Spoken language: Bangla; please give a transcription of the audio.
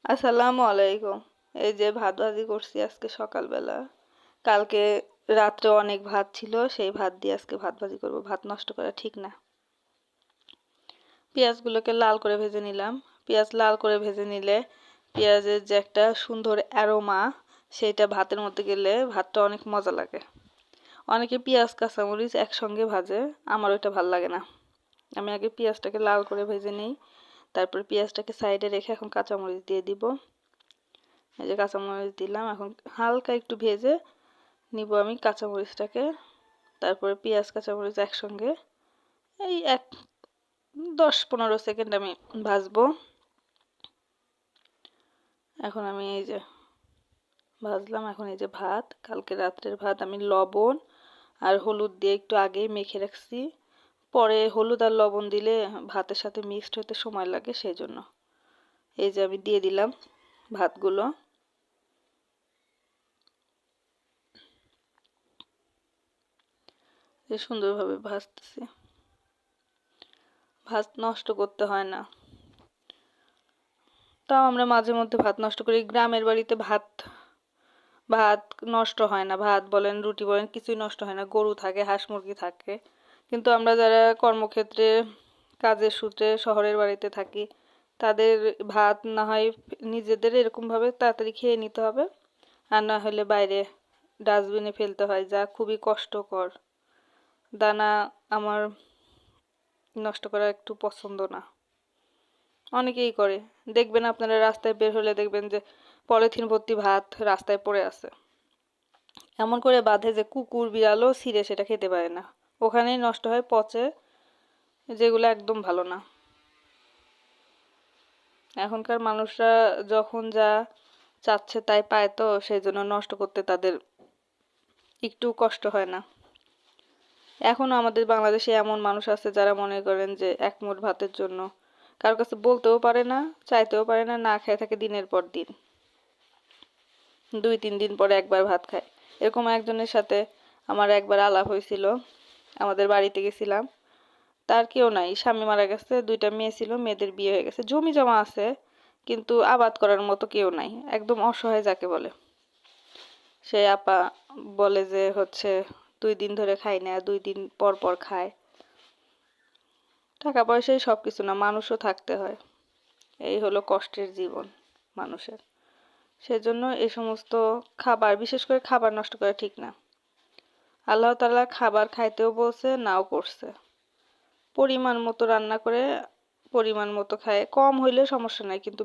আসসালামু আলাইকুম। এই যে ভাত ভাজি করছি আজকে সকালবেলা। কালকে রাত্রে অনেক ভাত ছিল, সেই ভাত দিয়ে আজকে ভাত ভাজি করব। ভাত নষ্ট করা ঠিক না। পেঁয়াজগুলোকে লাল করে ভেজে নিলাম। পেঁয়াজ লাল করে ভেজে নিলে পেঁয়াজের যে একটা সুন্দর অ্যারোমা, সেইটা ভাতের মধ্যে গেলে ভাতটা অনেক মজা লাগে। অনেকে পেঁয়াজ কাঁচামরিচ একসঙ্গে ভাজে, আমার ওইটা ভাল লাগে না। আমি আগে পেঁয়াজটাকে লাল করে ভেজে নিই, তারপর পেঁয়াজটাকে সাইডে রেখে এখন কাঁচামরিচ দিয়ে দিব। এই যে কাঁচামরিচ দিলাম, এখন হালকা একটু ভেজে নিব আমি কাঁচামরিচটাকে। তারপরে পেঁয়াজ কাঁচামরিচ একসঙ্গে এই 10-15 সেকেন্ড আমি ভাজবো। এখন আমি এই যে ভাজলাম, এখন এই যে ভাত, কালকে রাত্রের ভাত আমি লবণ আর হলুদ দিয়ে একটু আগেই মেখে রাখছি। পরে হলুদ আর লবণ দিলে ভাতের সাথে মিক্সড হতে সময় লাগে, সেই জন্য এই যে আমি দিয়ে দিলাম ভাতগুলো। সুন্দরভাবে ভাজতেছি, ভাত নষ্ট করতে হয় না। তাও আমরা মাঝে মধ্যে ভাত নষ্ট করি। গ্রামের বাড়িতে ভাত ভাত নষ্ট হয় না, ভাত বলেন রুটি বলেন কিছুই নষ্ট হয় না, গরু থাকে হাঁস মুরগি থাকে। কিন্তু আমরা যারা কর্মক্ষেত্রে কাজের সূত্রে শহরের বাড়িতে থাকি, তাদের ভাত না হয় নিজেদের এরকম ভাবে তাড়াতাড়ি খেয়ে নিতে হবে, আর না হলে বাইরে ডাস্টবিনে ফেলতে হয়, যা খুবই কষ্টকর। দানা আমার নষ্ট করা একটু পছন্দ না। অনেকেই করে, দেখবেন আপনারা রাস্তায় বের হলে দেখবেন যে পলিথিন ভর্তি ভাত রাস্তায় পড়ে আছে। এমন করে বাঁধে যে কুকুর বিড়ালও ছিঁড়ে সেটা খেতে পারে না, ওখানেই নষ্ট হয় পচে, যেগুলো একদম ভালো না। এখনকার মানুষরা যখন যা চাচ্ছে তাই পায়, তো সেই জন্য নষ্ট করতে তাদের একটু কষ্ট হয় না। এখনো আমাদের বাংলাদেশে এমন মানুষ আছে যারা মনে করেন যে এক মুঠ ভাতের জন্য কারোর কাছে বলতেও পারে না, চাইতেও পারে না, না খেয়ে থাকে দিনের পর দিন, 2-3 দিন পরে একবার ভাত খায়। এরকম একজনের সাথে আমার একবার আলাপ হয়েছিল। আমাদের বাড়িতে গেছিলাম, তার কেউ নাই, স্বামী মারা গেছে, 2টা মেয়ে ছিল, মেয়েদের বিয়ে হয়ে গেছে, জমি জমা আছে, কিন্তু আবাদ করার মতো কেউ নাই, একদম অসহায় যাকে বলে। সে আপা বলে যে হচ্ছে 2 দিন ধরে খাই না, 2 দিন পর পর খায়। টাকা পয়সাই সবকিছু না, মানুষও থাকতে হয়। এই হলো কষ্টের জীবন মানুষের। সেজন্য এই সমস্ত খাবার, বিশেষ করে খাবার নষ্ট করা ঠিক না। আল্লাহ তাআলা খাবার খাইতেও বলছে, নাও করছে। পরিমাণ মতো রান্না করে পরিমাণ মতো খায়, কম হইলে সমস্যা নাই, কিন্তু